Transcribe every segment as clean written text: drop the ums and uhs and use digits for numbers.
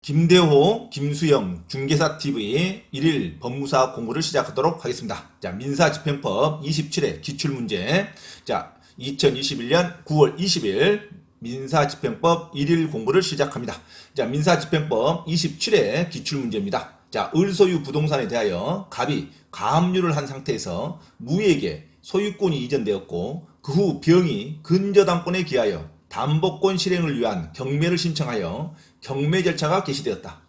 김대호, 김수영 중개사TV 1일 법무사 공부를 시작하도록 하겠습니다. 자, 민사집행법 27회 기출문제. 자, 2021년 9월 20일 민사집행법 1일 공부를 시작합니다. 자, 민사집행법 27회 기출문제입니다. 자, 을소유 부동산에 대하여 갑이 가압류를 한 상태에서 무에게 소유권이 이전되었고 그 후 병이 근저당권에 기하여 담보권 실행을 위한 경매를 신청하여 경매 절차가 개시되었다.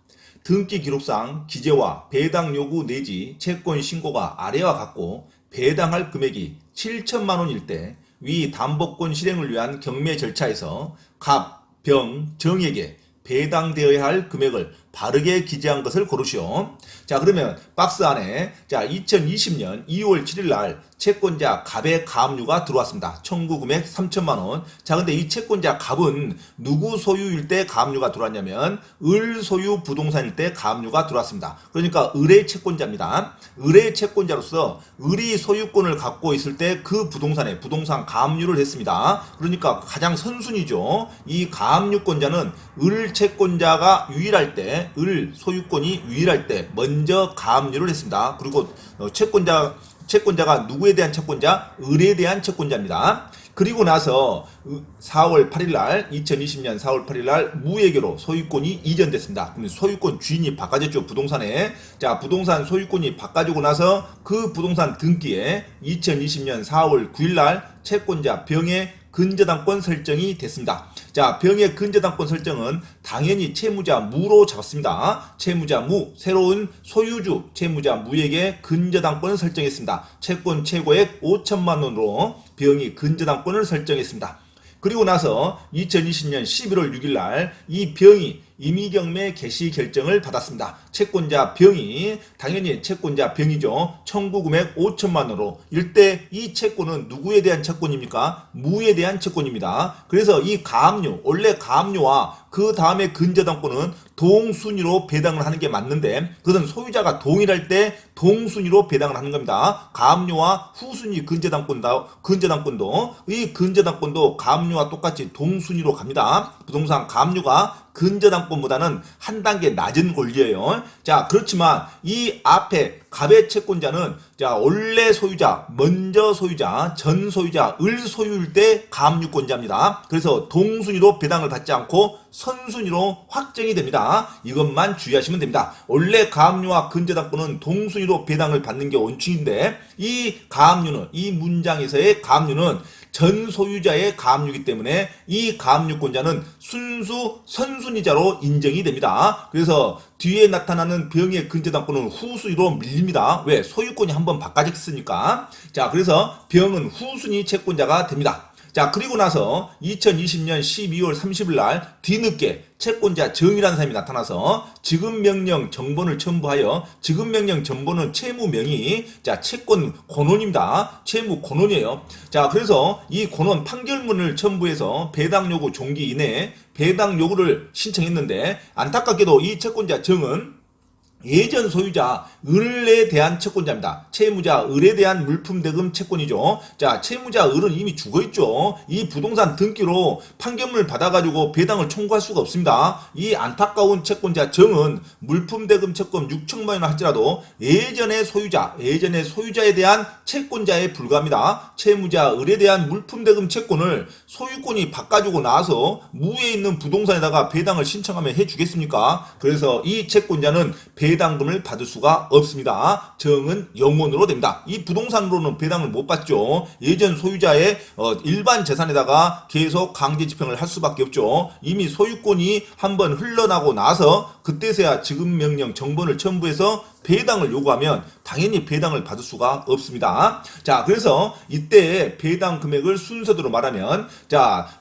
등기 기록상 기재와 배당 요구 내지 채권 신고가 아래와 같고 배당할 금액이 7천만 원일 때 위 담보권 실행을 위한 경매 절차에서 갑, 병, 정에게 배당되어야 할 금액을 바르게 기재한 것을 고르시오. 자, 그러면 박스 안에 2020년 2월 7일 날 채권자 갑의 가압류가 들어왔습니다. 청구 금액 3천만 원. 자, 근데 이 채권자 갑은 누구 소유일 때 가압류가 들어왔냐면 을 소유 부동산일 때 가압류가 들어왔습니다. 그러니까 을의 채권자입니다. 을의 채권자로서 을이 소유권을 갖고 있을 때 그 부동산에 부동산 가압류를 했습니다. 그러니까 가장 선순위죠. 이 가압류권자는 을 채권자가 유일할 때, 을 소유권이 유일할 때 먼저 가압류를 했습니다. 그리고 채권자가 누구에 대한 채권자? 을에 대한 채권자입니다. 그리고 나서 4월 8일 날 2020년 4월 8일 날 무에게로 소유권이 이전됐습니다. 그럼 소유권 주인이 바꿔졌죠. 부동산에. 자, 부동산 소유권이 바꿔지고 나서 그 부동산 등기에 2020년 4월 9일 날 채권자 병의 근저당권 설정이 됐습니다. 자, 병의 근저당권 설정은 당연히 채무자 무로 잡았습니다. 채무자 무, 새로운 소유주 채무자 무에게 근저당권을 설정했습니다. 채권 최고액 5천만 원으로 병이 근저당권을 설정했습니다. 그리고 나서 2020년 11월 6일 날 이 병이 임의경매 개시 결정을 받았습니다. 채권자 병이 당연히 채권자 병이죠. 청구 금액 5천만 원으로 일대 이 채권은 누구에 대한 채권입니까? 무에 대한 채권입니다. 그래서 이 가압류, 원래 가압류와 그 다음에 근저당권은 동순위로 배당을 하는 게 맞는데 그것은 소유자가 동일할 때 동순위로 배당을 하는 겁니다. 가압류와 후순위 근저당권도 이 근저당권도 가압류와 똑같이 동순위로 갑니다. 부동산 가압류가 근저당권보다는 한 단계 낮은 권리예요. 자, 그렇지만 이 앞에 갑의 채권자는 원래 소유자, 먼저 소유자, 전 소유자, 을 소유일 때 가압류권자입니다. 그래서 동순위로 배당을 받지 않고 선순위로 확정이 됩니다. 이것만 주의하시면 됩니다. 원래 가압류와 근저당권은 동순위로 배당을 받는 게 원칙인데 이 가압류는, 이 문장에서의 가압류는 전 소유자의 가압류이기 때문에 이 가압류권자는 순수 선순위자로 인정이 됩니다. 그래서 뒤에 나타나는 병의 근저당권은 후순위로 밀립니다. 왜? 소유권이 한번 바꿔졌으니까. 자, 그래서 병은 후순위 채권자가 됩니다. 자, 그리고 나서 2020년 12월 30일 날 뒤늦게 채권자 정이라는 사람이 나타나서 지급명령 정본을 첨부하여 지급명령 정본은 채무명의, 채권 권원입니다. 채무 권원이에요. 자, 그래서 이 권원 판결문을 첨부해서 배당 요구 종기 이내에 배당 요구를 신청했는데 안타깝게도 이 채권자 정은 예전 소유자 을에 대한 채권자입니다. 채무자 을에 대한 물품대금 채권이죠. 자, 채무자 을은 이미 죽어있죠. 이 부동산 등기로 판결문을 받아가지고 배당을 청구할 수가 없습니다. 이 안타까운 채권자 정은 물품대금 채권 6천만 원 할지라도 예전의 소유자에 대한 채권자에 불과합니다. 채무자 을에 대한 물품대금 채권을 소유권이 바꿔주고 나서 무에 있는 부동산에다가 배당을 신청하면 해주겠습니까? 그래서 이 채권자는 배당금을 받을 수가 없습니다. 정은 영원으로 됩니다. 이 부동산으로는 배당을 못 받죠. 예전 소유자의 일반 재산에다가 계속 강제 집행을 할 수밖에 없죠. 이미 소유권이 한번 흘러나고 나서 그때서야 지급명령 정본을 첨부해서 배당을 요구하면 당연히 배당을 받을 수가 없습니다. 자, 그래서 이때 배당 금액을 순서대로 말하면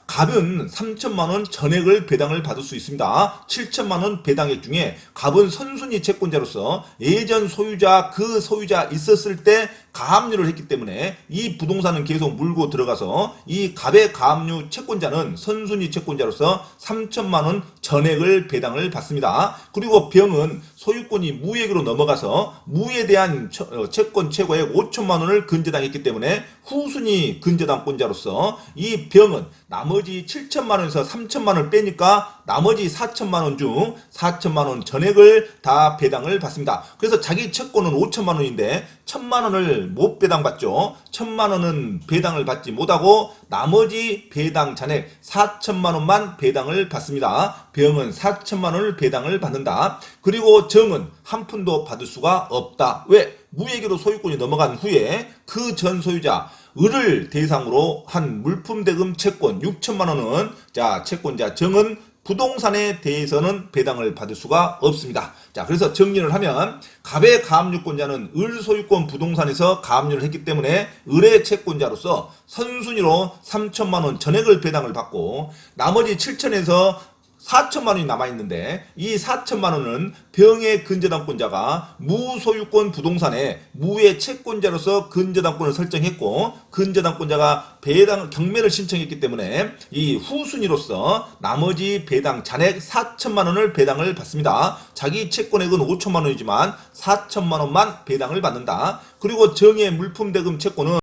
갑은 3천만 원 전액을 배당을 받을 수 있습니다. 7천만 원 배당액 중에 갑은 선순위 채권자로서 예전 소유자 그 소유자 있었을 때 가압류를 했기 때문에 이 부동산은 계속 물고 들어가서 이 갑의 가압류 채권자는 선순위 채권자로서 3천만 원 전액을 배당을 받습니다. 그리고 병은 소유권이 무에게로 넘어가서 무에 대한 채권 최고액 5천만 원을 근저당했기 때문에 후순위 근저당권자로서 이 병은 나머지 7천만 원에서 3천만 원을 빼니까 나머지 4천만 원 중 4천만 원 전액을 다 배당을 받습니다. 그래서 자기 채권은 5천만 원인데 1천만 원을 못 배당받죠. 1천만 원은 배당을 받지 못하고 나머지 배당 잔액 4천만 원만 배당을 받습니다. 병은 4천만 원을 배당을 받는다. 그리고 정은 한 푼도 받을 수가 없다. 왜? 무예기로 소유권이 넘어간 후에 그 전 소유자 을을 대상으로 한 물품대금 채권 6천만 원은 자 채권자 정은 부동산에 대해서는 배당을 받을 수가 없습니다. 자, 그래서 정리를 하면 갑의 가압류권자는 을 소유권 부동산에서 가압류를 했기 때문에 을의 채권자로서 선순위로 3천만 원 전액을 배당을 받고 나머지 7천에서 4천만 원이 남아있는데 이 4천만 원은 병의 근저당권자가 무소유권 부동산에 무의 채권자로서 근저당권을 설정했고 근저당권자가 배당 경매를 신청했기 때문에 이 후순위로서 나머지 배당 잔액 4천만 원을 배당을 받습니다. 자기 채권액은 5천만 원이지만 4천만 원만 배당을 받는다. 그리고 정의 물품대금 채권은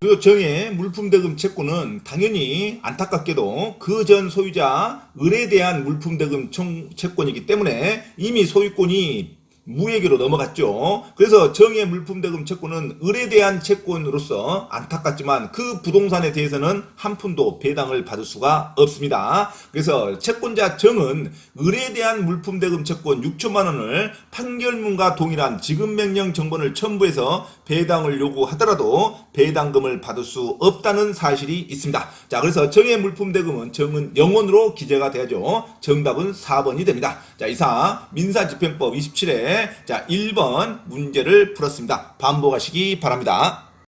당연히 안타깝게도 그 전 소유자 을에 대한 물품대금 채권이기 때문에 이미 소유권이 무예기로 넘어갔죠. 그래서 정의 물품대금 채권은 을에 대한 채권으로서 안타깝지만 그 부동산에 대해서는 한 푼도 배당을 받을 수가 없습니다. 그래서 채권자 정은 을에 대한 물품대금 채권 6천만 원을 판결문과 동일한 지급명령 정본을 첨부해서 배당을 요구하더라도 배당금을 받을 수 없다는 사실이 있습니다. 자, 그래서 정의 물품대금은 정은 0원으로 기재가 돼야죠. 정답은 4번이 됩니다. 자, 이상 민사집행법 27회 자 1번 문제를 풀었습니다. 반복하시기 바랍니다.